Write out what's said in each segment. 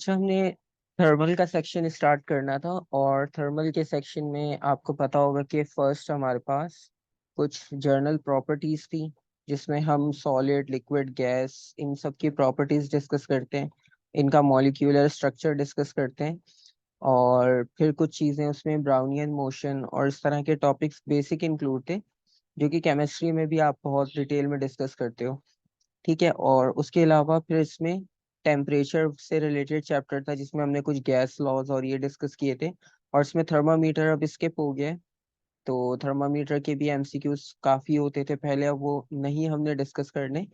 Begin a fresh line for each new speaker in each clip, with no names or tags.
अच्छा, हमने थर्मल का सेक्शन स्टार्ट करना था। और थर्मल के सेक्शन में आपको पता होगा कि फर्स्ट हमारे पास कुछ जर्नल प्रॉपर्टीज थी, जिसमें हम सॉलिड, लिक्विड, गैस इन सब की प्रॉपर्टीज डिस्कस करते हैं, इनका मॉलिक्यूलर स्ट्रक्चर डिस्कस करते हैं। और फिर कुछ चीज़ें उसमें ब्राउनियन मोशन और इस तरह के टॉपिक्स बेसिक इंक्लूड थे, जो कि केमिस्ट्री में भी आप बहुत डिटेल में डिस्कस करते हो। ठीक है। और उसके अलावा फिर इसमें टेम्परेचर से रिलेटेड चैप्टर था, जिसमें हमने कुछ गैस लॉज और ये डिस्कस किए थे। और इसमें थर्मामीटर अब स्किप हो गया है। तो थर्मामीटर के भी एमसीक्यूज काफ़ी होते थे पहले, अब वो नहीं हमने डिस्कस करने।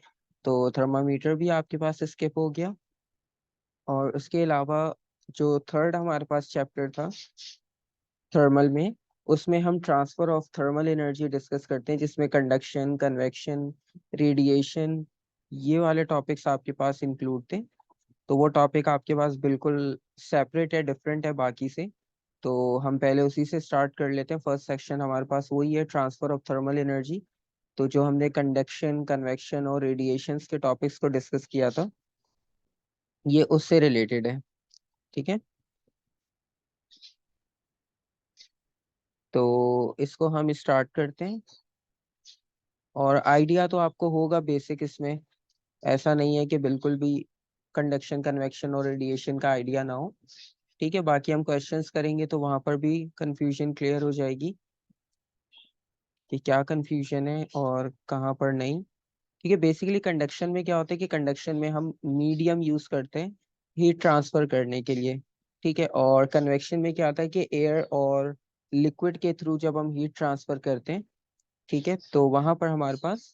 तो थर्मामीटर भी आपके पास स्किप हो गया। और उसके अलावा जो थर्ड हमारे पास चैप्टर था थर्मल में, उसमें हम transfer of thermal energy discuss करते हैं, जिसमें कंडक्शन, कन्वेक्शन, रेडिएशन, ये वाले टॉपिक्स आपके पास इंक्लूड थे। तो वो टॉपिक आपके पास बिल्कुल सेपरेट है, डिफरेंट है बाकी से। तो हम पहले उसी से स्टार्ट कर लेते हैं। फर्स्ट सेक्शन हमारे पास वही है, ट्रांसफर ऑफ थर्मल एनर्जी। तो जो हमने कंडक्शन, कन्वेक्शन और रेडिएशंस के टॉपिक्स को डिस्कस किया था, ये उससे रिलेटेड है। ठीक है। तो इसको हम स्टार्ट करते हैं। और आइडिया तो आपको होगा बेसिक इसमें, ऐसा नहीं है कि बिल्कुल भी कंडक्शन, कन्वेक्शन और रेडिएशन का आइडिया ना हो। ठीक है। बाकी हम क्वेश्चंस करेंगे तो वहां पर भी कंफ्यूजन क्लियर हो जाएगी कि क्या कंफ्यूजन है और कहाँ पर नहीं। ठीक है। बेसिकली कंडक्शन में क्या होता है कि कंडक्शन में हम मीडियम यूज करते हैं हीट ट्रांसफर करने के लिए। ठीक है। और कन्वेक्शन में क्या होता है कि एयर और लिक्विड के थ्रू जब हम हीट ट्रांसफर करते हैं, ठीक है, तो वहां पर हमारे पास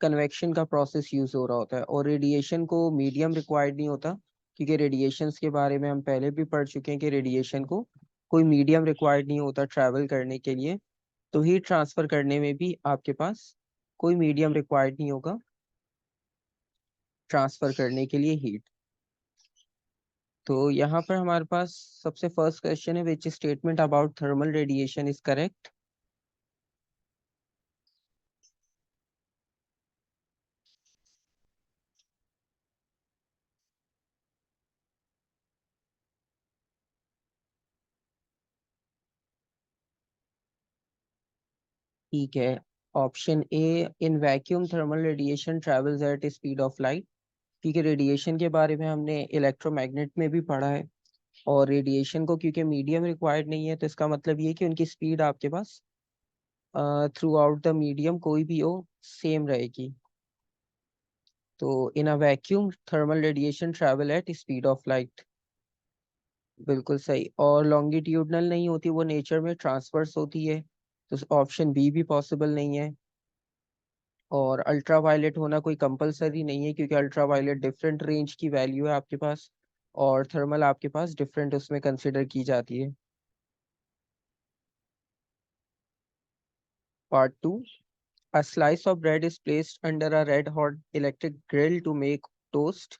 कन्वेक्शन का प्रोसेस यूज हो रहा होता है। और रेडिएशन को मीडियम रिक्वायर्ड नहीं होता, क्योंकि रेडिएशंस के बारे में हम पहले भी पढ़ चुके हैं कि रेडिएशन को कोई मीडियम रिक्वायर्ड नहीं होता ट्रैवल करने के लिए। तो हीट ट्रांसफर करने में भी आपके पास कोई मीडियम रिक्वायर्ड नहीं होगा ट्रांसफर करने के लिए हीट। तो यहाँ पर हमारे पास सबसे फर्स्ट क्वेश्चन है, which statement about thermal radiation is correct. ठीक है। Option A, in vacuum thermal radiation travels eight speed of light. क्योंकि रेडिएशन के बारे में हमने इलेक्ट्रोमैग्नेट में भी पढ़ा है। और रेडिएशन को क्योंकि मीडियम रिक्वायर्ड नहीं है, तो इसका मतलब ये है कि उनकी स्पीड आपके पास थ्रू आउट द मीडियम कोई भी हो, सेम रहेगी। तो in a vacuum thermal radiation travel at speed of light, बिल्कुल सही। और लॉन्गिट्यूडनल नहीं होती, वो नेचर में ट्रांसवर्स होती है। तो ऑप्शन बी भी पॉसिबल नहीं है। और अल्ट्रा वायलेट होना कोई कंपलसरी नहीं है, क्योंकि अल्ट्रा वायलेट डिफरेंट रेंज की वैल्यू है आपके पास, और थर्मल आपके पास डिफरेंट उसमें कंसिडर की जाती है। Part two, a slice of bread is placed under a red hot electric grill to make toast.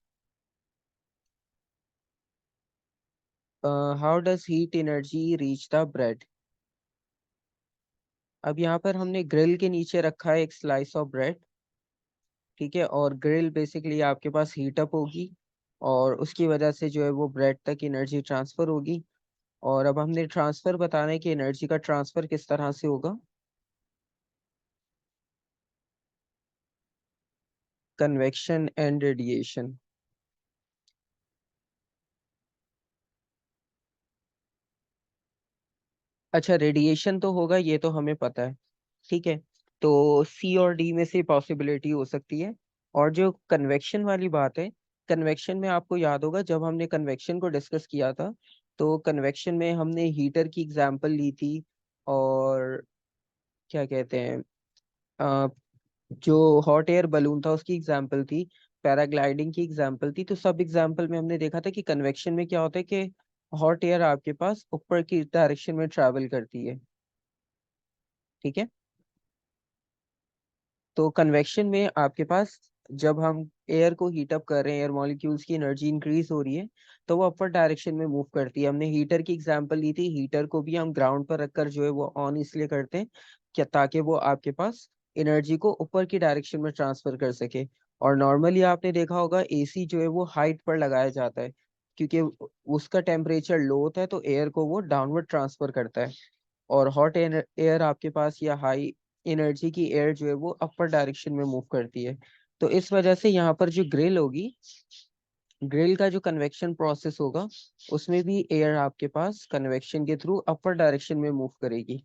How does heat energy reach the bread? अब यहाँ पर हमने ग्रिल के नीचे रखा है एक स्लाइस ऑफ ब्रेड। ठीक है। और ग्रिल बेसिकली आपके पास हीट अप होगी, और उसकी वजह से जो है वो ब्रेड तक एनर्जी ट्रांसफर होगी। और अब हमने ट्रांसफर बताना है कि एनर्जी का ट्रांसफर किस तरह से होगा। Convection and radiation. अच्छा, रेडिएशन तो होगा, ये तो हमें पता है। ठीक है। तो सी और डी में से पॉसिबिलिटी हो सकती है। और जो कन्वेक्शन वाली बात है, कन्वेक्शन में आपको याद होगा जब हमने कन्वेक्शन को डिस्कस किया था, तो कन्वेक्शन में हमने हीटर की एग्जांपल ली थी। और क्या कहते हैं, अ, जो हॉट एयर बलून था उसकी एग्जांपल थी, पैराग्लाइडिंग की एग्जांपल थी। तो सब एग्जांपल में हमने देखा था कि कन्वेक्शन में क्या होता है कि हॉट एयर आपके पास ऊपर की डायरेक्शन में ट्रैवल करती है। ठीक है। तो कन्वेक्शन में आपके पास जब हम एयर को हीट अप कर रहे हैं, एयर मॉलिक्यूल्स की एनर्जी इंक्रीज हो रही है, तो वो अपर डायरेक्शन में मूव करती है। हमने हीटर की एग्जांपल ली थी, हीटर को भी हम ग्राउंड पर रखकर जो है वो ऑन इसलिए करते हैं क्या, ताकि वो आपके पास एनर्जी को ऊपर की डायरेक्शन में ट्रांसफर कर सके। और नॉर्मली आपने देखा होगा एसी जो है वो हाइट पर लगाया जाता है। क्योंकि उसका टेम्परेचर लो होता है तो एयर को वो डाउनवर्ड ट्रांसफर करता है, और हॉट एयर आपके पास या हाई एनर्जी की एयर जो है वो अपर डायरेक्शन में मूव करती है। तो इस वजह से यहाँ पर जो ग्रिल होगी, ग्रिल का जो कन्वेक्शन प्रोसेस होगा, उसमें भी एयर आपके पास कन्वेक्शन के थ्रू अपर डायरेक्शन में मूव करेगी।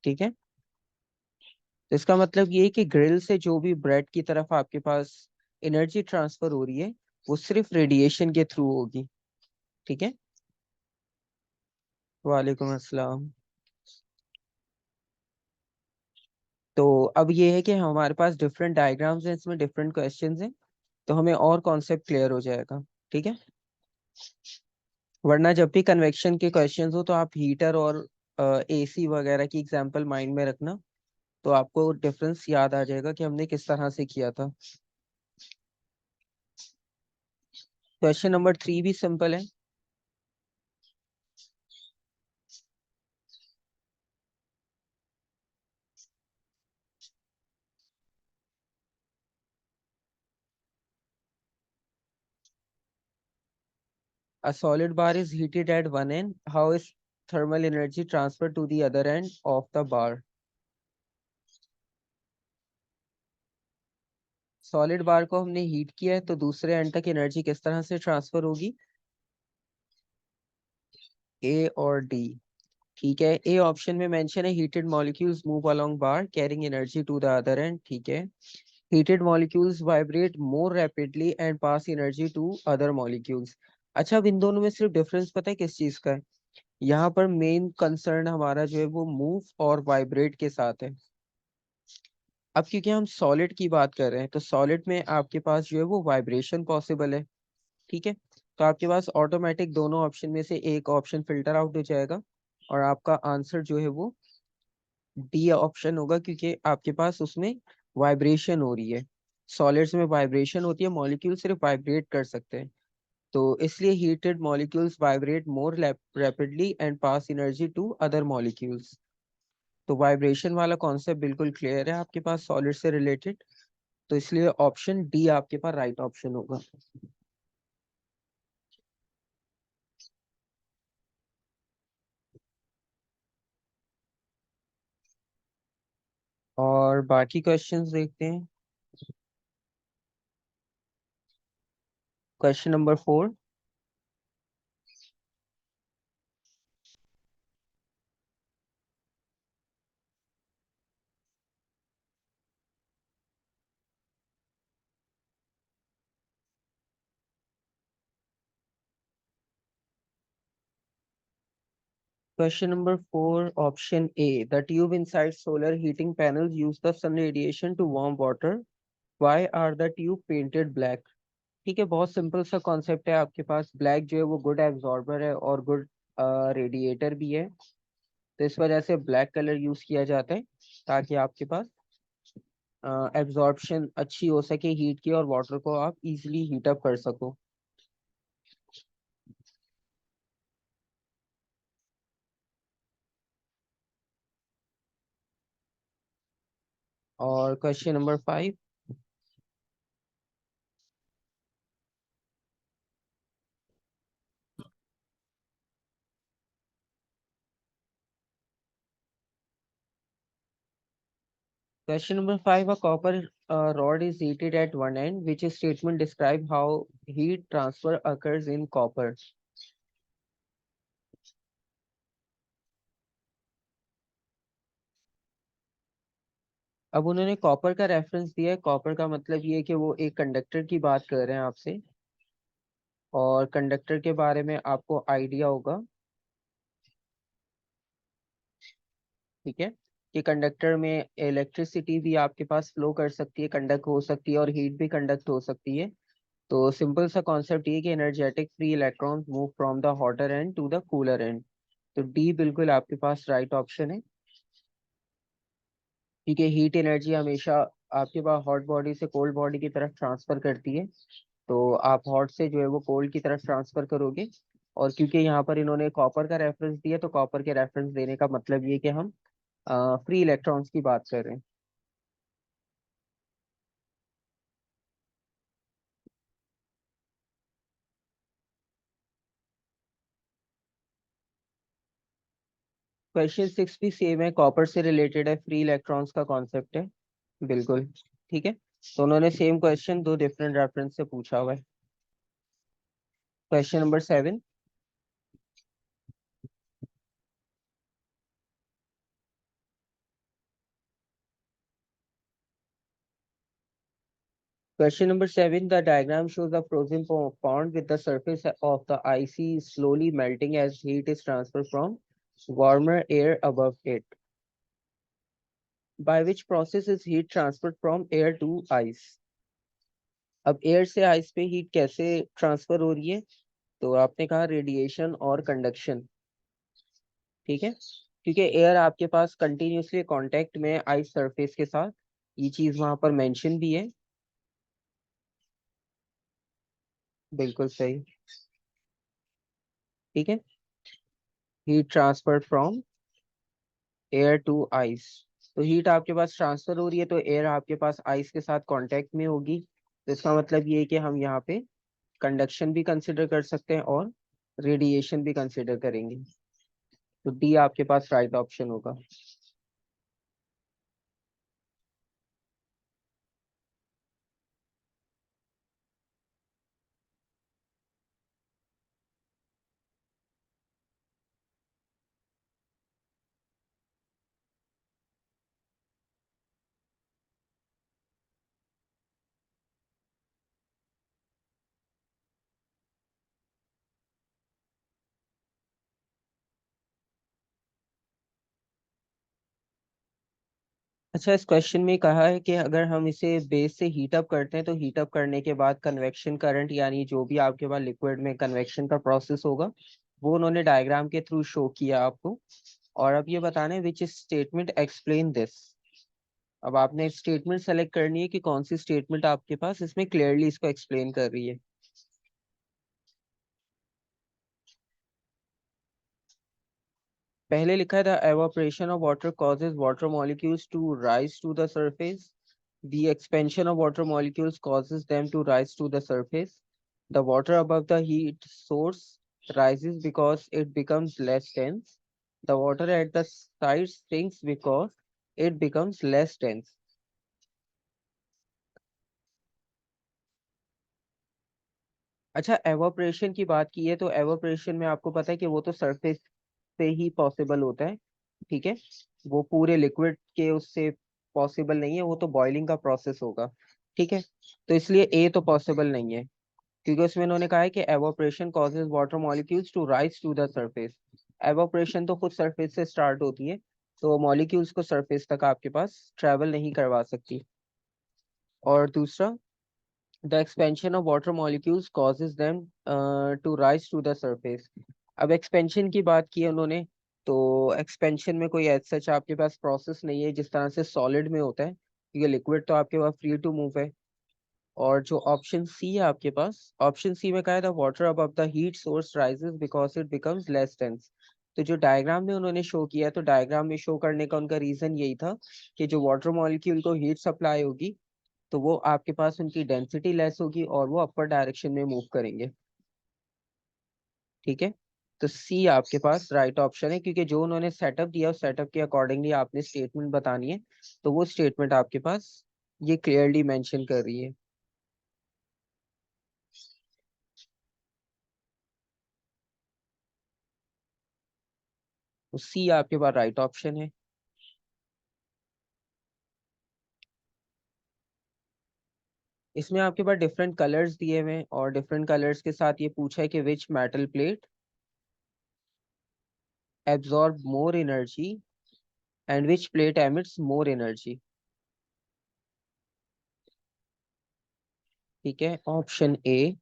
ठीक है, तो इसका मतलब ये है कि ग्रिल से जो भी ब्रेड की तरफ आपके पास एनर्जी ट्रांसफर हो रही है वो सिर्फ रेडिएशन के थ्रू होगी। ठीक है, वालेकुम अस्सलाम। तो अब ये है कि हमारे पास डिफरेंट डायग्राम्स हैं, इसमें डिफरेंट क्वेश्चंस हैं, तो हमें और कॉन्सेप्ट क्लियर हो जाएगा। ठीक है, वरना जब भी कन्वेक्शन के क्वेश्चंस हो तो आप हीटर और एसी वगैरह की एग्जांपल माइंड में रखना, तो आपको डिफरेंस याद आ जाएगा कि हमने किस तरह से किया था। क्वेश्चन नंबर 3 भी सिंपल है। A solid bar is heated at one end. How is thermal energy transferred to the other end of the bar? Solid bar को हमने हीट किया है तो दूसरे एंड तक एनर्जी किस तरह से ट्रांसफर होगी? ए और डी। ठीक है, ए ऑप्शन में मेंशन है heated molecules move along bar carrying energy to the other end. ठीक है, heated molecules vibrate more rapidly and pass energy to other molecules. अच्छा, अब इन दोनों में सिर्फ डिफरेंस पता है किस चीज का है? यहाँ पर मेन कंसर्न हमारा जो है वो मूव और वाइब्रेट के साथ है। अब क्योंकि हम सॉलिड की बात कर रहे हैं तो सॉलिड में आपके पास जो है वो वाइब्रेशन पॉसिबल है। ठीक है, तो आपके पास ऑटोमेटिक दोनों ऑप्शन में से एक ऑप्शन फिल्टर आउट हो जाएगा, और आपका आंसर जो है वो डी ऑप्शन होगा, क्योंकि आपके पास उसमें वाइब्रेशन हो रही है। सॉलिड्स में वाइब्रेशन होती है, मॉलिक्यूल सिर्फ वाइब्रेट कर सकते हैं, तो इसलिए heated molecules vibrate more rapidly and pass energy to other molecules. तो वाइब्रेशन वाला कॉन्सेप्ट बिल्कुल क्लियर है आपके पास सॉलिड से रिलेटेड, तो इसलिए ऑप्शन डी आपके पास राइट ऑप्शन होगा। और बाकी क्वेश्चंस देखते हैं। Question number 4। Question number 4, option A. The tube inside solar heating panels use the sun radiation to warm water. Why are the tube painted black? ठीक है, बहुत सिंपल सा कॉन्सेप्ट है। आपके पास ब्लैक जो है वो गुड एब्जॉर्बर है और गुड रेडिएटर भी है, तो इस वजह से ब्लैक कलर यूज किया जाता है, ताकि आपके पास एब्जॉर्प्शन अच्छी हो सके हीट की, और वाटर को आप इजीली हीट अप कर सको। और question number 5। Question number 5, a copper rod is heated at one end. Which statement describe how heat transfer occurs in copper? अब उन्होंने कॉपर का रेफरेंस दिया है। कॉपर का मतलब ये है कि वो एक कंडक्टर की बात कर रहे हैं आपसे, और कंडक्टर के बारे में आपको आइडिया होगा। ठीक है, कि कंडक्टर में इलेक्ट्रिसिटी भी आपके पास फ्लो कर सकती है, कंडक्ट हो सकती है, और हीट भी कंडक्ट हो सकती है। तो सिंपल सा कॉन्सेप्ट ये है कि energetic free electrons move from the hotter end to the cooler end. तो डी बिल्कुल आपके पास राइट ऑप्शन है, क्योंकि हीट एनर्जी हमेशा आपके पास हॉट बॉडी से कोल्ड बॉडी की तरफ ट्रांसफर करती है, तो आप हॉट से जो है वो कोल्ड की तरफ ट्रांसफर करोगे। और क्योंकि यहाँ पर इन्होंने कॉपर का रेफरेंस दिया, तो कॉपर के रेफरेंस देने का मतलब ये कि हम फ्री इलेक्ट्रॉन्स की बात कर रहे हैं। क्वेश्चन 6 भी सेम है, कॉपर से रिलेटेड है, फ्री इलेक्ट्रॉन्स का कॉन्सेप्ट है। बिल्कुल ठीक है। तो उन्होंने सेम क्वेश्चन दो डिफरेंट रेफरेंस से पूछा हुआ है। Question number 7। Question number 7. The diagram shows a frozen pond with the surface of the ice slowly melting as heat is transferred from warmer air above it. By which process is heat transferred from air to ice? अब air से ice पे heat कैसे transfer हो रही है? तो आपने कहा रेडिएशन और कंडक्शन। ठीक है, क्योंकि एयर आपके पास कंटिन्यूसली कांटेक्ट में आइस सरफेस के साथ, ये चीज वहां पर मेंशन भी है। बिल्कुल सही। ठीक है, heat transfer from air to ice. तो हीट आपके पास ट्रांसफर हो रही है तो एयर आपके पास आइस के साथ कांटेक्ट में होगी, तो इसका मतलब ये है कि हम यहाँ पे कंडक्शन भी कंसिडर कर सकते हैं और रेडिएशन भी कंसिडर करेंगे। तो डी आपके पास राइट ऑप्शन होगा। अच्छा, इस क्वेश्चन में कहा है कि अगर हम इसे बेस से हीट अप करते हैं तो हीट अप करने के बाद कन्वेक्शन करंट, यानी जो भी आपके पास लिक्विड में कन्वेक्शन का प्रोसेस होगा, वो उन्होंने डायग्राम के थ्रू शो किया आपको। और अब ये बताना है विच स्टेटमेंट एक्सप्लेन दिस। अब आपने एक स्टेटमेंट सेलेक्ट करनी है कि कौन सी स्टेटमेंट आपके पास इसमें क्लियरली इसको एक्सप्लेन कर रही है। पहले लिखा है the evaporation of water causes water molecules to rise to the surface. The expansion of water molecules causes them to rise to the surface. The water above the heat source rises because it becomes less dense. The water at the side sinks because it becomes less dense. अच्छा, evaporation की बात की है तो evaporation में आपको पता है कि वो तो सरफेस से ही पॉसिबल होता है। ठीक है, वो पूरे लिक्विड के उससे पॉसिबल नहीं है, वो तो बॉइलिंग का प्रोसेस होगा। ठीक है, तो इसलिए ए तो पॉसिबल नहीं है, क्योंकि उसमें उन्होंने कहा है कि evaporation causes water molecules to rise to the surface. Evaporation तो खुद सरफेस से स्टार्ट होती है, तो मॉलिक्यूल्स को सरफेस तक आपके पास ट्रेवल नहीं करवा सकती। और दूसरा, the expansion of water molecules causes them to rise to the surface. अब एक्सपेंशन की बात की है उन्होंने, तो एक्सपेंशन में कोई एज सच आपके पास प्रोसेस नहीं है जिस तरह से सॉलिड में होता है, क्योंकि लिक्विड तो आपके पास फ्री टू मूव है। और जो ऑप्शन सी है आपके पास, ऑप्शन सी में कहा है the water above the heat source rises because it becomes less dense. तो जो डायग्राम में उन्होंने शो किया है, तो डायग्राम में शो करने का उनका रीजन यही था कि जो वाटर मॉलिक्यूल को हीट सप्लाई होगी, तो वो आपके पास उनकी डेंसिटी लेस होगी और वो अपर डायरेक्शन में मूव करेंगे। ठीक है, तो सी आपके पास राइट ऑप्शन है, क्योंकि जो उन्होंने सेटअप दिया उस सेटअप के अकॉर्डिंगली आपने स्टेटमेंट बतानी है, तो वो स्टेटमेंट आपके पास ये क्लियरली मेंशन कर रही है। तो सी आपके पास राइट ऑप्शन है। इसमें आपके पास डिफरेंट कलर्स दिए हुए हैं और डिफरेंट कलर्स के साथ ये पूछा है कि which metal plate absorb more energy and which plate emits more energy. ठीक है, ऑप्शन ए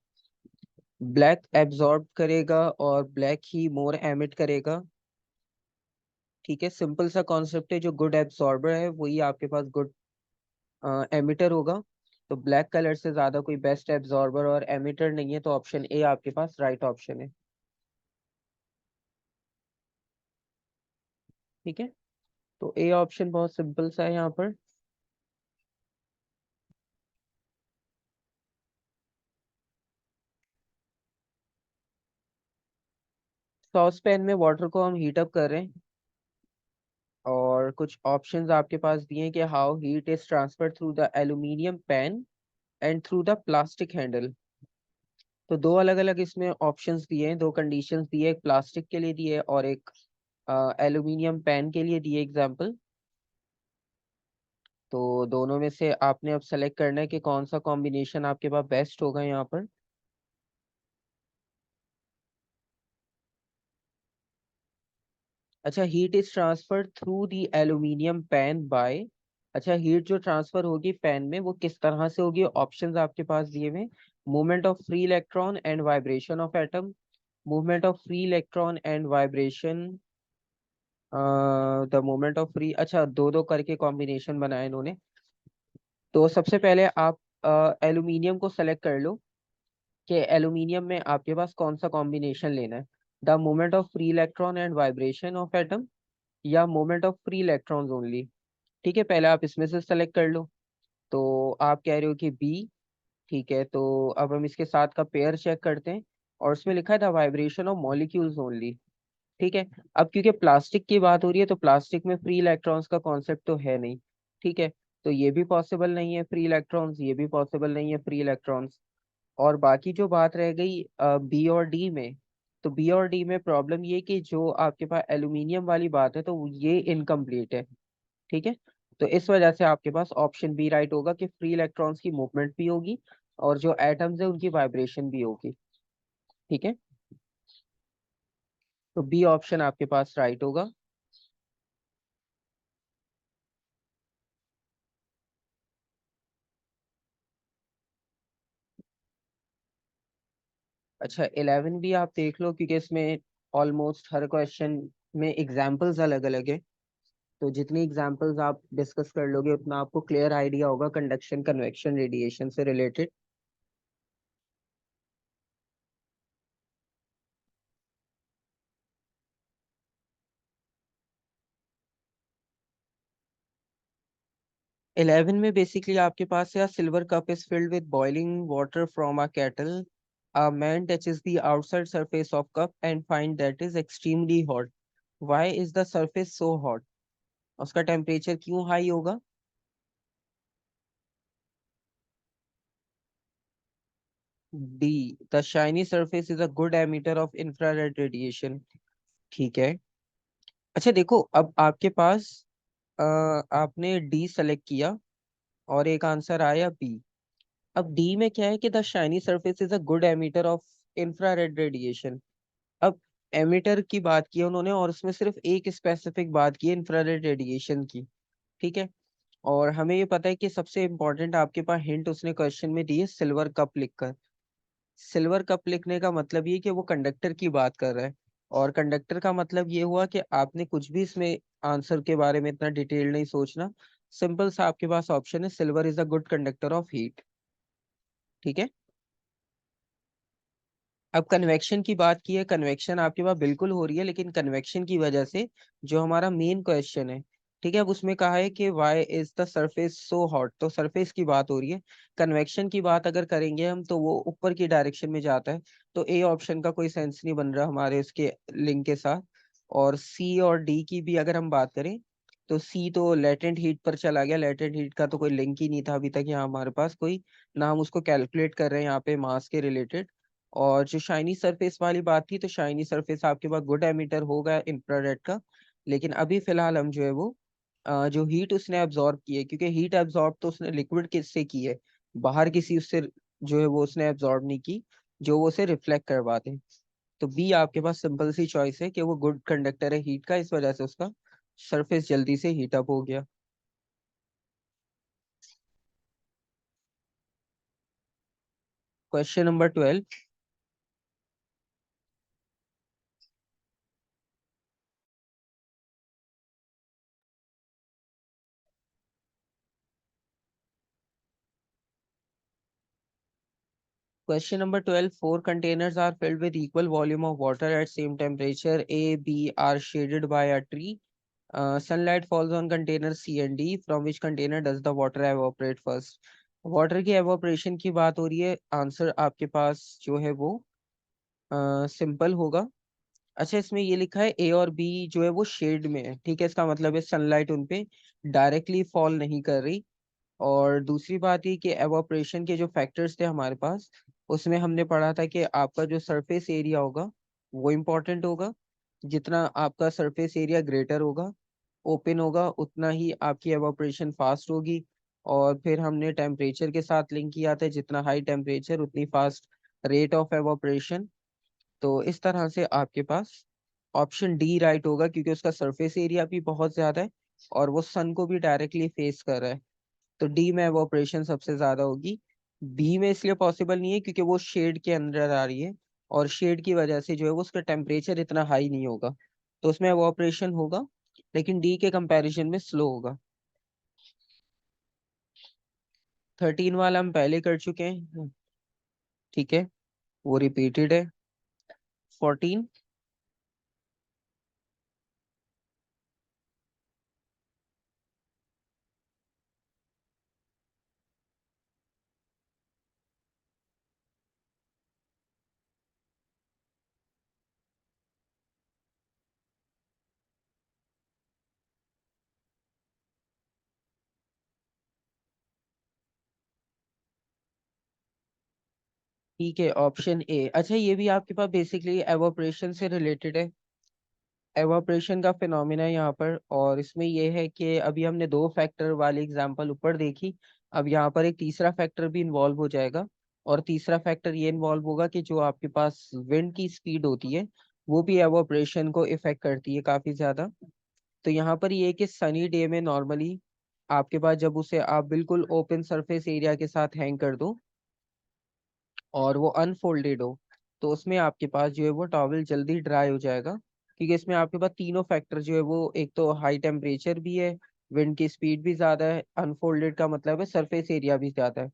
ब्लैक एब्जॉर्ब करेगा और ब्लैक ही मोर एमिट करेगा। ठीक है, सिंपल सा कॉन्सेप्ट है, जो गुड एब्जॉर्बर है वही आपके पास गुड एमिटर होगा। तो ब्लैक कलर से ज्यादा कोई बेस्ट एब्जॉर्बर और एमिटर नहीं है, तो ऑप्शन ए आपके पास राइट ऑप्शन है। ठीक है, तो ए ऑप्शन बहुत सिंपल सा है यहाँ पर। सॉस पैन में वाटर को हम हीट अप कर रहे हैं, और कुछ ऑप्शंस आपके पास दिए हैं कि how heat is transfer through the aluminium pan and through the plastic handle. तो दो अलग अलग इसमें ऑप्शंस दिए हैं, दो कंडीशंस दिए, एक प्लास्टिक के लिए दिए और एक एल्यूमिनियम पैन के लिए दिए एग्जांपल। तो दोनों में से आपने अब सेलेक्ट करना है कि कौन सा कॉम्बिनेशन आपके पास बेस्ट होगा यहाँ पर। अच्छा, heat is transfer through the aluminium pan by. अच्छा, हीट जो ट्रांसफर होगी पैन में वो किस तरह से होगी, ऑप्शंस आपके पास दिए हुए। Movement of free electron and vibration of atom, movement of free electron and vibration, the movement of free. अच्छा, दो दो करके कॉम्बिनेशन बनाए इन्होंने। तो सबसे पहले आप एल्यूमिनियम को सेलेक्ट कर लो कि एल्यूमिनियम में आपके पास कौन सा कॉम्बिनेशन लेना है, the movement of free electron and vibration of atom या moment of free electrons only. ठीक है, पहले आप इसमें से सेलेक्ट कर लो। तो आप कह रहे हो कि बी। ठीक है, तो अब हम इसके साथ का पेयर चेक करते हैं और उसमें लिखा है the vibration of molecules only. ठीक है, अब क्योंकि प्लास्टिक की बात हो रही है तो प्लास्टिक में फ्री इलेक्ट्रॉन्स का कॉन्सेप्ट तो है नहीं। ठीक है, तो ये भी पॉसिबल नहीं है फ्री इलेक्ट्रॉन्स, ये भी पॉसिबल नहीं है फ्री इलेक्ट्रॉन्स। और बाकी जो बात रह गई बी और डी में, तो बी और डी में प्रॉब्लम ये कि जो आपके पास एल्यूमिनियम वाली बात है तो ये इनकम्प्लीट है। ठीक है, तो इस वजह से आपके पास ऑप्शन बी राइट होगा कि फ्री इलेक्ट्रॉन्स की मूवमेंट भी होगी और जो एटम्स है उनकी वाइब्रेशन भी होगी। ठीक है, तो बी ऑप्शन आपके पास राइट होगा। अच्छा, 11 भी आप देख लो क्योंकि इसमें ऑलमोस्ट हर क्वेश्चन में एग्जाम्पल्स अलग अलग है। तो जितनी एग्जाम्पल्स आप डिस्कस कर लोगे उतना आपको क्लियर आइडिया होगा कंडक्शन, कन्वेक्शन, रेडिएशन से रिलेटेड। 11 में बेसिकली आपके पास है silver cup is filled with boiling water from a kettle, a man touches the outside surface of cup and find that is extremely hot, why is the surface so hot. उसका temperature क्यों high होगा। D, the shiny surface is a good emitter of infrared radiation. ठीक है। अच्छा देखो, अब आपके पास आपने डी सेलेक्ट किया और एक आंसर आया बी। अब डी में क्या है कि the shiny surface is a good emitter of infrared radiation. अब एमिटर की बात की है उन्होंने और उसमें सिर्फ एक स्पेसिफिक बात की है, इंफ्रारेड रेडिएशन की। ठीक है, और हमें ये पता है कि सबसे इम्पोर्टेंट आपके पास हिंट उसने क्वेश्चन में दी है सिल्वर कप लिखकर। सिल्वर कप लिखने का मतलब ये कि वो कंडक्टर की बात कर रहा है। और कंडक्टर का मतलब ये हुआ कि आपने कुछ भी इसमें आंसर के बारे में इतना डिटेल नहीं सोचना। सिंपल सा आपके पास ऑप्शन है silver is a good conductor of heat. ठीक है, अब कन्वेक्शन की बात की है, कन्वेक्शन आपके पास बिल्कुल हो रही है लेकिन कन्वेक्शन की वजह से जो हमारा मेन क्वेश्चन है, ठीक है, अब उसमें कहा है कि why is the surface so hot, तो सरफेस की बात हो रही है। कन्वेक्शन की बात अगर करेंगे हम तो वो ऊपर की डायरेक्शन में जाता है। तो ए ऑप्शन का कोई सेंस नहीं बन रहा हमारे उसके लिंक के साथ। और सी और डी की भी अगर हम बात करें तो सी तो लेटेंट हीट पर चला गया, लेटेंट हीट का तो कोई लिंक ही नहीं था अभी तक यहाँ हमारे पास कोई, ना हम उसको कैलकुलेट कर रहे हैं यहाँ पे मास के रिलेटेड। और जो शाइनी सरफेस वाली बात थी तो शाइनी सरफेस आपके पास गुड एमिटर होगा इंफ्रारेड का। लेकिन अभी फिलहाल हम जो है वो जो हीट उसने एब्जॉर्ब की है, क्योंकि हीट एब्जॉर्ब तो उसने लिक्विड किससे की है, बाहर किसी उससे जो है वो उसने एब्जॉर्ब नहीं की जो वो उसे रिफ्लेक्ट करवा दे। तो बी आपके पास सिंपल सी चॉइस है कि वो गुड कंडक्टर है हीट का, इस वजह से उसका सरफेस जल्दी से हीट अप हो गया। Question number 12। Question number 12. Four containers are filled with equal volume of water at same temperature. A, B are shaded by a tree. Sunlight falls on container C and D. From which container does the water evaporate first? Water की evaporation की बात हो रही है, answer आपके पास जो है वो सिंपल होगा। अच्छा, इसमें ये लिखा है ए और बी जो है वो शेड में है, ठीक है, इसका मतलब है सनलाइट उन पे डायरेक्टली फॉल नहीं कर रही। और दूसरी बात ये कि एवोपरेशन के जो फैक्टर्स थे हमारे पास, उसमें हमने पढ़ा था कि आपका जो सरफेस एरिया होगा वो इम्पोर्टेंट होगा। जितना आपका सरफेस एरिया ग्रेटर होगा, ओपन होगा, उतना ही आपकी एवोपरेशन फास्ट होगी। और फिर हमने टेम्परेचर के साथ लिंक किया था, जितना हाई टेम्परेचर उतनी फास्ट रेट ऑफ एवोपरेशन। तो इस तरह से आपके पास ऑप्शन डी राइट होगा, क्योंकि उसका सरफेस एरिया भी बहुत ज्यादा है और वो सन को भी डायरेक्टली फेस कर रहा है। तो डी में एवोपरेशन सबसे ज्यादा होगी। बी में इसलिए पॉसिबल नहीं है क्योंकि वो शेड के अंदर आ रही है, और शेड की वजह से जो है वो उसका टेम्परेचर इतना हाई नहीं होगा, तो उसमें एवोपरेशन होगा, लेकिन डी के कंपैरिजन में स्लो होगा। 13 वाला हम पहले कर चुके हैं, ठीक है, वो रिपीटेड है। 14। ठीक है, ऑप्शन ए। अच्छा, ये भी आपके पास बेसिकली एवोपरेशन से रिलेटेड है। एवापोरेशन का फिनोमिना है यहाँ पर, और इसमें यह है कि अभी हमने दो फैक्टर वाली एग्जांपल ऊपर देखी। अब यहाँ पर एक तीसरा फैक्टर भी इन्वॉल्व हो जाएगा। और तीसरा फैक्टर ये इन्वॉल्व होगा कि जो आपके पास विंड की स्पीड होती है वो भी एवापोरेशन को इफेक्ट करती है काफी ज्यादा। तो यहाँ पर ये है कि सनी डे में नॉर्मली आपके पास जब उसे आप बिल्कुल ओपन सरफेस एरिया के साथ हैंग कर दो और वो अनफोल्डेड हो, तो उसमें आपके पास जो है वो टॉवल जल्दी ड्राई हो जाएगा, क्योंकि इसमें आपके पास तीनों फैक्टर जो है वो, एक तो हाई टेम्परेचर भी है, विंड की स्पीड भी ज्यादा है, अनफोल्डेड का मतलब है सरफेस एरिया भी ज्यादा है।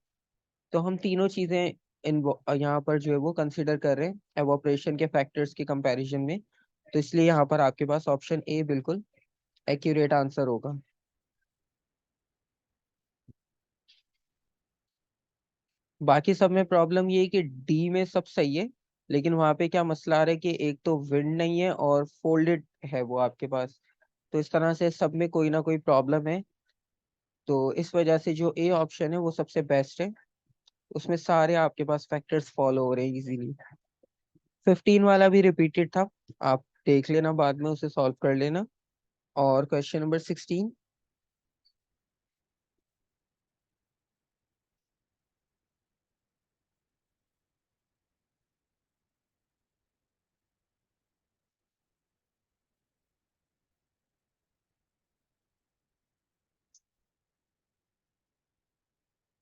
तो हम तीनों चीजें इन यहाँ पर जो है वो कंसिडर कर रहे हैं एवोपरेशन के फैक्टर्स के कंपैरिजन में। तो इसलिए यहाँ पर आपके पास ऑप्शन ए बिल्कुल एक्यूरेट आंसर होगा। बाकी सब में प्रॉब्लम ये है कि डी में सब सही है, लेकिन वहां पे क्या मसला आ रहा है कि एक तो विंड नहीं है और फोल्डेड है वो आपके पास। तो इस तरह से सब में कोई ना कोई प्रॉब्लम है। तो इस वजह से जो ए ऑप्शन है वो सबसे बेस्ट है, उसमें सारे आपके पास फैक्टर्स फॉलो हो रहे हैं इजीली। 15 वाला भी रिपीटेड था, आप देख लेना, बाद में उसे सॉल्व कर लेना। और क्वेश्चन नंबर 16।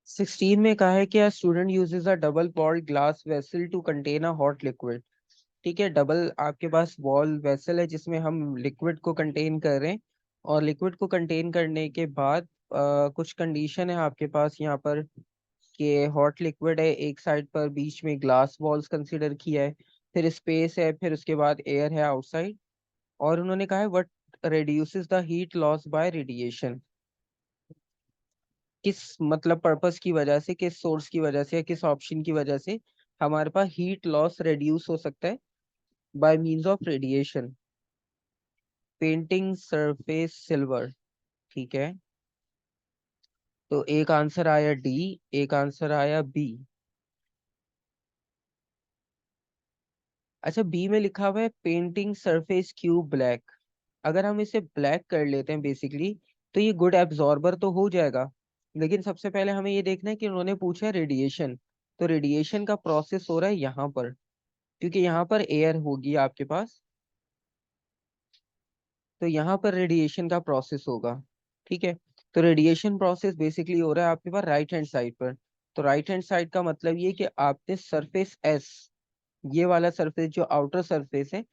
16 में कहा है कि a student uses a double walled glass vessel to contain a hot liquid। ठीक है, डबल आपके पास वॉल वेसल है जिसमें हम लिक्विड को कंटेन कर रहे हैं। और लिक्विड को कंटेन करने के बाद कुछ कंडीशन है आपके पास यहाँ पर, कि हॉट लिक्विड है एक साइड पर, बीच में ग्लास वॉल्स कंसिडर किया है, फिर स्पेस है, फिर उसके बाद एयर है आउटसाइड। और उन्होंने कहा है what reduces the heat loss by radiation. किस मतलब पर्पस की वजह से, किस सोर्स की वजह से, या किस ऑप्शन की वजह से हमारे पास हीट लॉस रिड्यूस हो सकता है by means of radiation. Painting surface silver, ठीक है। तो एक आंसर आया डी, एक आंसर आया बी। अच्छा, बी में लिखा हुआ है पेंटिंग सरफेस क्यूब ब्लैक। अगर हम इसे ब्लैक कर लेते हैं बेसिकली, तो ये गुड एब्जॉर्बर तो हो जाएगा, लेकिन सबसे पहले हमें ये देखना है कि उन्होंने पूछा रेडिएशन। तो रेडिएशन का प्रोसेस हो रहा है यहाँ पर, क्योंकि यहाँ पर एयर होगी आपके पास, तो यहाँ पर रेडिएशन का प्रोसेस होगा। ठीक है, तो रेडिएशन प्रोसेस बेसिकली हो रहा है आपके पास राइट हैंड साइड पर। तो राइट हैंड साइड का मतलब ये कि आपने सरफेस एस, ये वाला सरफेस जो आउटर सरफेस है,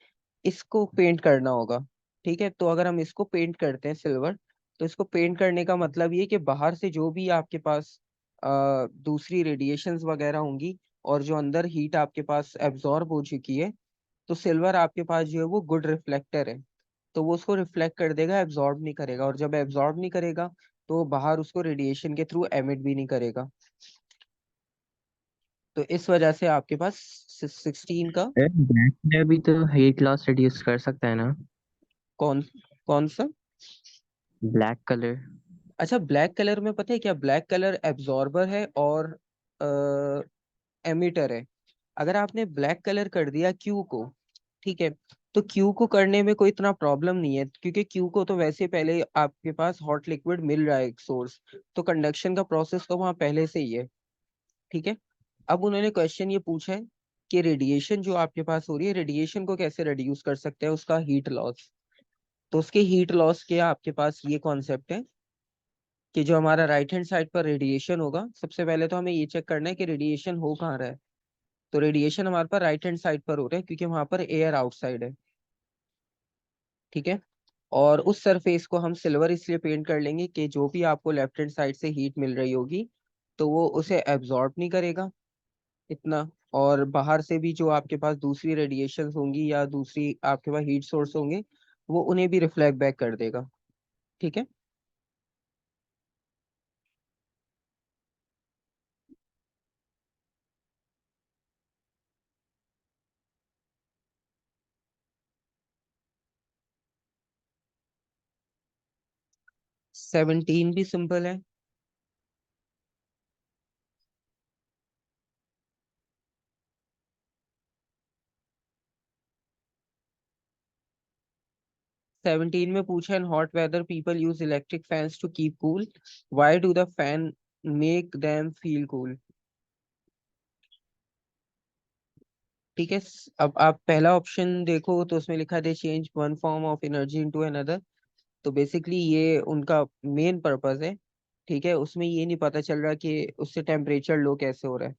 इसको पेंट करना होगा। ठीक है, तो अगर हम इसको पेंट करते हैं सिल्वर, तो इसको पेंट करने का मतलब ये कि बाहर से जो भी आपके पास दूसरी रेडिएशंस वगैरह होंगी, और जो अंदर हीट आपके पास एब्जॉर्ब हो चुकी है, तो सिल्वर आपके पास जो है वो गुड रिफ्लेक्टर है। तो वो उसको रिफ्लेक्ट कर देगा, एब्जॉर्ब नहीं करेगा, और जब एब्जॉर्ब नहीं करेगा तो बाहर उसको रेडिएशन के थ्रू एमिट भी नहीं करेगा। तो इस वजह से आपके पास 16 का
ब्लैक में भी तो हीट लॉस रिड्यूस कर सकता है ना?
कौन कौन सा?
Black colour.
अच्छा, ब्लैक कलर में पता है क्या, ब्लैक कलर एब्जॉर्बर है और एमिटर है। अगर आपने ब्लैक कलर कर दिया क्यू को, ठीक है, तो क्यू को करने में कोई इतना प्रॉब्लम नहीं है, क्योंकि क्यू को तो वैसे पहले आपके पास हॉट लिक्विड मिल रहा है एक सोर्स, तो कंडक्शन का प्रोसेस तो वहां पहले से ही है। ठीक है। अब उन्होंने क्वेश्चन ये पूछा है कि रेडिएशन जो आपके पास हो रही है, रेडिएशन को कैसे रिड्यूस कर सकते हैं, उसका हीट लॉस। तो उसके हीट लॉस के आपके पास ये कॉन्सेप्ट है कि जो हमारा राइट हैंड साइड पर रेडिएशन होगा, सबसे पहले तो हमें ये चेक करना है कि रेडिएशन हो कहाँ रहा है। तो रेडिएशन हमारे पास राइट हैंड साइड पर हो रहा है, क्योंकि वहां पर एयर आउटसाइड है। ठीक है। और उस सरफेस को हम सिल्वर इसलिए पेंट कर लेंगे कि जो भी आपको लेफ्ट हैंड साइड से हीट मिल रही होगी, तो वो उसे एब्जॉर्ब नहीं करेगा इतना। और बाहर से भी जो आपके पास दूसरी रेडिएशन होंगी या दूसरी आपके पास हीट सोर्स होंगे, वो उन्हें भी रिफ्लेक्ट बैक कर देगा। ठीक है। 17 भी सिंपल है। 17 में पूछा, in hot weather people use electric fans to keep cool, why do the fan make them feel cool. ठीक है। अब आप पहला ऑप्शन देखो तो उसमें लिखा है दे change one form of energy into another. तो बेसिकली ये उनका मेन पर्पस है। ठीक है, उसमें ये नहीं पता चल रहा कि उससे टेम्परेचर लो कैसे हो रहा है।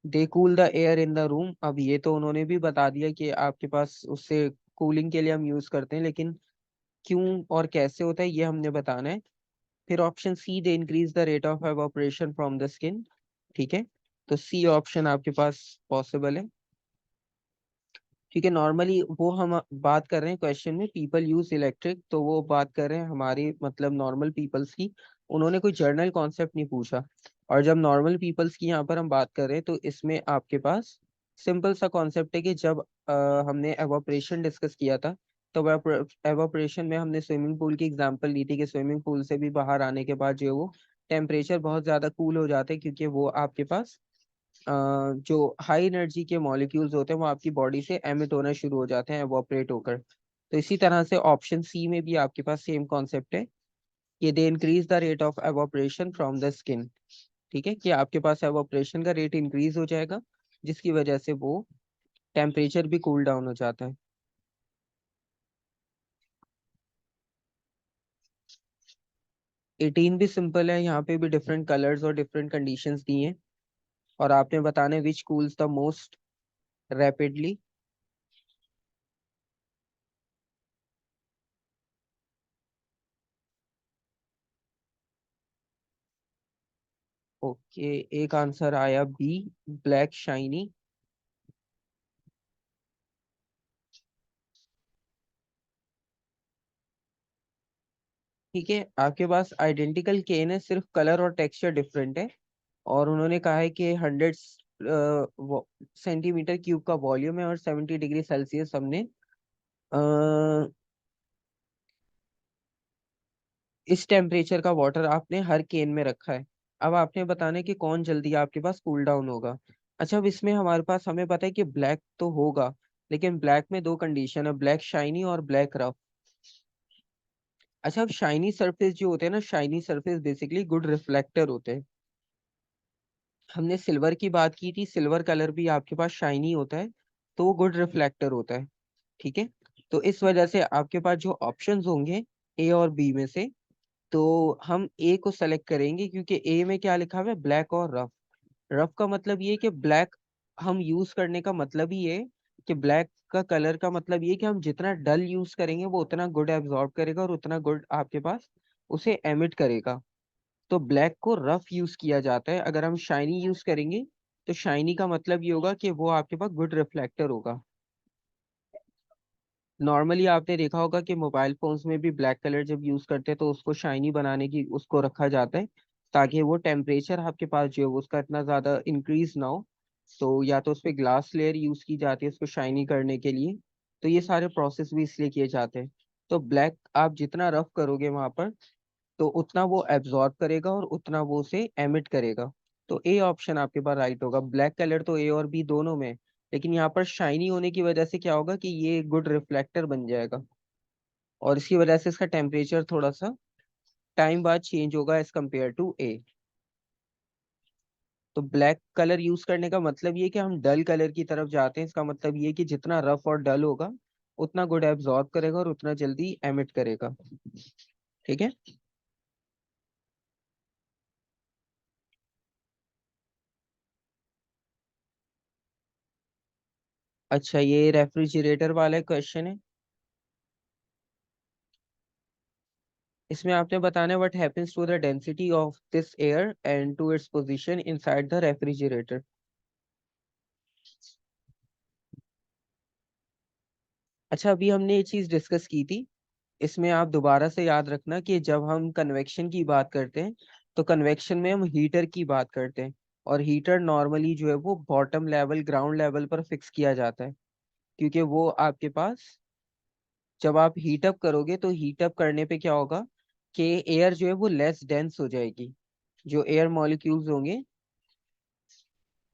They cool the air in the room, अब ये तो उन्होंने भी बता दिया कि आपके पास उससे कूलिंग के लिए हम यूज करते हैं, लेकिन क्यों और कैसे होता है ये हमने बताना है। फिर option C, they increase the rate of evaporation from the skin. ठीक है। तो सी ऑप्शन आपके पास पॉसिबल है। ठीक है। नॉर्मली वो हम बात कर रहे हैं क्वेश्चन में पीपल यूज इलेक्ट्रिक, तो वो बात कर रहे हैं हमारी मतलब नॉर्मल पीपल्स की। उन्होंने कोई जर्नल कॉन्सेप्ट नहीं पूछा। और जब नॉर्मल पीपल्स की यहाँ पर हम बात कर रहे हैं, तो इसमें आपके पास सिंपल सा कॉन्सेप्ट है कि जब हमने एवापोरेशन डिस्कस किया था, तो एवापोरेशन में हमने स्विमिंग पूल की एग्जांपल ली थी कि स्विमिंग पूल से भी बाहर आने के बाद जो है वो टेम्परेचर बहुत ज्यादा कूल हो जाते हैं, क्योंकि वो आपके पास जो हाई एनर्जी के मॉलिक्यूल्स होते हैं वो आपकी बॉडी से एमिट होना शुरू हो जाते हैं, एवोपरेट होकर। तो इसी तरह से ऑप्शन सी में भी आपके पास सेम कॉन्सेप्ट है कि दे increase the rate of evaporation from the skin. ठीक है, कि आपके पास एवोपरेशन का रेट इंक्रीज हो जाएगा, जिसकी वजह से वो टेम्परेचर भी कूल डाउन हो जाता है। 18 भी सिंपल है, यहाँ पे भी डिफरेंट कलर्स और डिफरेंट कंडीशंस दी हैं, और आपने बताना है which cools the most rapidly. Okay, एक आंसर आया बी, ब्लैक शाइनी। ठीक है, आपके पास आइडेंटिकल केन है, सिर्फ कलर और टेक्सचर डिफरेंट है। और उन्होंने कहा है कि 100 सेंटीमीटर क्यूब का वॉल्यूम है और 70 डिग्री सेल्सियस हमने इस टेम्परेचर का वाटर आपने हर केन में रखा है। अब आपने बताना है कि कौन जल्दी आपके पास कूल डाउन होगा। अच्छा, अब इसमें हमारे पास हमें पता है कि ब्लैक तो होगा, लेकिन ब्लैक में दो कंडीशन है, ब्लैक शाइनी और ब्लैक रफ। अच्छा, अब शाइनी सरफेस जो होते हैं ना, shiny surface basically good reflector होते हैं। हमने सिल्वर की बात की थी, सिल्वर कलर भी आपके पास शाइनी होता है, तो वो गुड रिफ्लेक्टर होता है। ठीक है। तो इस वजह से आपके पास जो ऑप्शंस होंगे ए और बी में से, तो हम ए को सेलेक्ट करेंगे, क्योंकि ए में क्या लिखा हुआ है, ब्लैक और रफ। रफ का मतलब ये है कि ब्लैक हम यूज करने का मतलब ही है कि ब्लैक का कलर का मतलब ये है कि हम जितना डल यूज करेंगे वो उतना गुड एब्जॉर्ब करेगा और उतना गुड आपके पास उसे एमिट करेगा। तो ब्लैक को रफ यूज किया जाता है। अगर हम शाइनी यूज करेंगे, तो शाइनी का मतलब ये होगा कि वो आपके पास गुड रिफ्लेक्टर होगा। नॉर्मली आपने देखा होगा कि मोबाइल फोन्स में भी ब्लैक कलर जब यूज करते हैं तो उसको शाइनी बनाने की उसको रखा जाता है, ताकि वो टेम्परेचर आपके पास जो है वो उसका इतना ज्यादा इंक्रीज ना हो, तो या तो उस पे ग्लास लेयर यूज की जाती है उसको शाइनी करने के लिए। तो ये सारे प्रोसेस भी इसलिए किए जाते हैं। तो ब्लैक आप जितना रफ करोगे वहां पर, तो उतना वो एब्जॉर्ब करेगा और उतना वो उसे एमिट करेगा। तो ए ऑप्शन आपके पास राइट होगा। ब्लैक कलर तो ए और बी दोनों में है, लेकिन यहाँ पर शाइनी होने की वजह से क्या होगा कि ये गुड रिफ्लेक्टर बन जाएगा, और इसकी वजह से इसका टेम्परेचर थोड़ा सा टाइम बाद चेंज होगा एज कम्पेयर टू ए। तो ब्लैक कलर यूज करने का मतलब ये कि हम डल कलर की तरफ जाते हैं। इसका मतलब ये कि जितना रफ और डल होगा उतना गुड एब्जॉर्ब करेगा और उतना जल्दी एमिट करेगा। ठीक है। अच्छा, ये रेफ्रिजरेटर वाला क्वेश्चन है। इसमें आपने बताना है what happens to the density of this air and to its position inside the refrigerator. अच्छा, अभी हमने ये चीज डिस्कस की थी। इसमें आप दोबारा से याद रखना कि जब हम कन्वेक्शन की बात करते हैं, तो कन्वेक्शन में हम हीटर की बात करते हैं। और हीटर नॉर्मली जो है वो बॉटम लेवल ग्राउंड लेवल पर फिक्स किया जाता है, क्योंकि वो आपके पास जब आप हीटअप करोगे तो हीटअप करने पे क्या होगा कि एयर जो है वो लेस डेंस हो जाएगी। जो एयर मॉलिक्यूल्स होंगे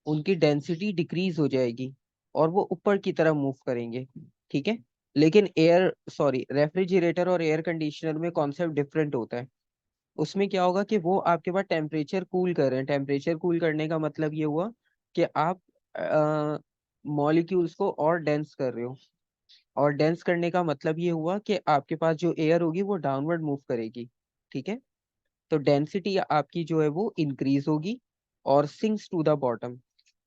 उनकी डेंसिटी डिक्रीज हो जाएगी और वो ऊपर की तरफ मूव करेंगे। ठीक है। लेकिन रेफ्रिजरेटर और एयर कंडीशनर में कॉन्सेप्ट डिफरेंट होता है। उसमें क्या होगा कि वो आपके पास टेम्परेचर कूल कर रहे हैं। टेम्परेचर कूल करने का मतलब ये हुआ कि आप मॉलिक्यूल्स को और डेंस कर रहे हो। और डेंस करने का मतलब ये हुआ कि आपके पास जो एयर होगी वो डाउनवर्ड मूव करेगी। ठीक है। तो डेंसिटी आपकी जो है वो इंक्रीज होगी और सिंक्स टू द बॉटम।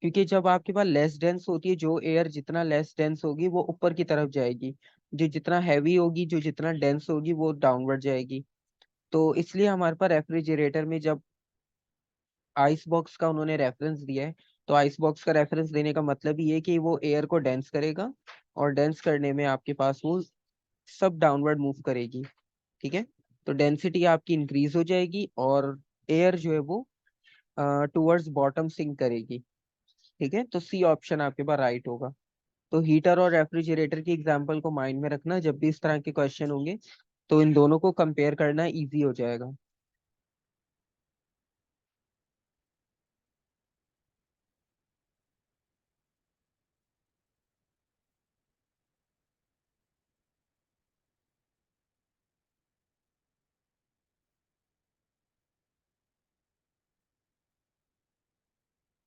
क्योंकि जब आपके पास लेस डेंस होती है, जो एयर जितना लेस डेंस होगी वो ऊपर की तरफ जाएगी, जो जितना हैवी होगी जो जितना डेंस होगी वो डाउनवर्ड जाएगी। तो इसलिए हमारे पास रेफ्रिजरेटर में जब आइस बॉक्स का उन्होंने रेफरेंस दिया है, तो आइस बॉक्स का रेफरेंस देने का मतलब ये है कि वो एयर को डेंस करेगा, और डेंस करने में आपके पास वो सब डाउनवर्ड मूव करेगी। ठीक है। तो डेंसिटी आपकी इंक्रीज हो जाएगी और एयर जो है वो टुवर्ड्स बॉटम सिंक करेगी। ठीक है। तो सी ऑप्शन आपके पास राइट होगा। तो हीटर और रेफ्रिजरेटर की एग्जांपल को माइंड में रखना, जब भी इस तरह के क्वेश्चन होंगे तो इन दोनों को कंपेयर करना इजी हो जाएगा।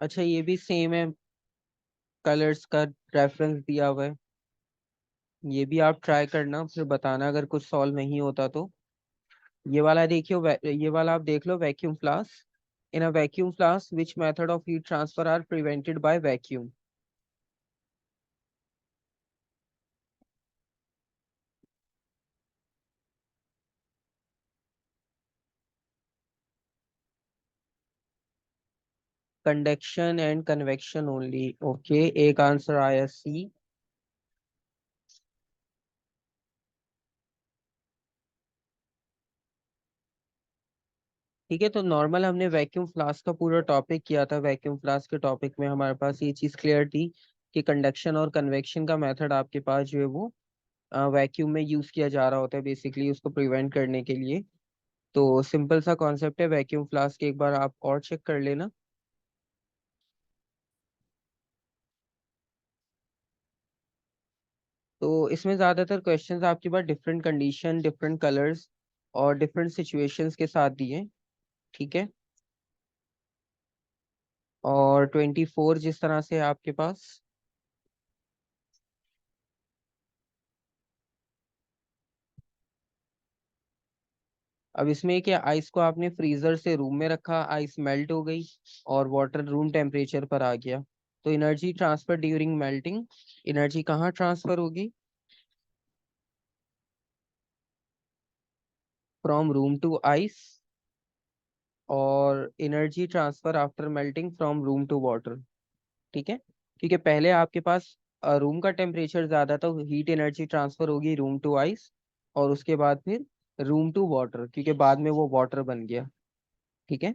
अच्छा, ये भी सेम है, कलर्स का रेफरेंस दिया हुआ है। ये भी आप ट्राई करना, फिर बताना अगर कुछ सॉल्व नहीं होता तो। ये वाला देखियो, ये वाला आप देख लो, vacuum flask. In a vacuum flask which method of heat transfer are prevented by vacuum. Conduction and convection only. Okay, एक आंसर आया सी। ठीक है। तो नॉर्मल हमने वैक्यूम फ्लास्क का पूरा टॉपिक किया था। वैक्यूम फ्लास्क के टॉपिक में हमारे पास ये चीज क्लियर थी कि कंडक्शन और कन्वेक्शन का मेथड आपके पास जो है वो वैक्यूम में यूज किया जा रहा होता है, बेसिकली उसको प्रिवेंट करने के लिए। तो सिंपल सा कॉन्सेप्ट है वैक्यूम फ्लास्क, एक बार आप और चेक कर लेना। तो इसमें ज्यादातर क्वेश्चंस आपके पास डिफरेंट कंडीशन, डिफरेंट कलर्स और डिफरेंट सिचुएशंस के साथ दिए हैं। ठीक है। और 24 जिस तरह से है आपके पास। अब इसमें क्या, आइस को आपने फ्रीजर से रूम में रखा, आइस मेल्ट हो गई और वाटर रूम टेम्परेचर पर आ गया। तो energy transfer during melting, energy कहाँ ट्रांसफर होगी? From room to ice. और energy transfer after melting from room to water. ठीक है। क्योंकि पहले आपके पास रूम का टेम्परेचर ज्यादा था, हीट एनर्जी ट्रांसफर होगी रूम टू आइस, और उसके बाद फिर रूम टू वाटर, क्योंकि बाद में वो वाटर बन गया। ठीक है।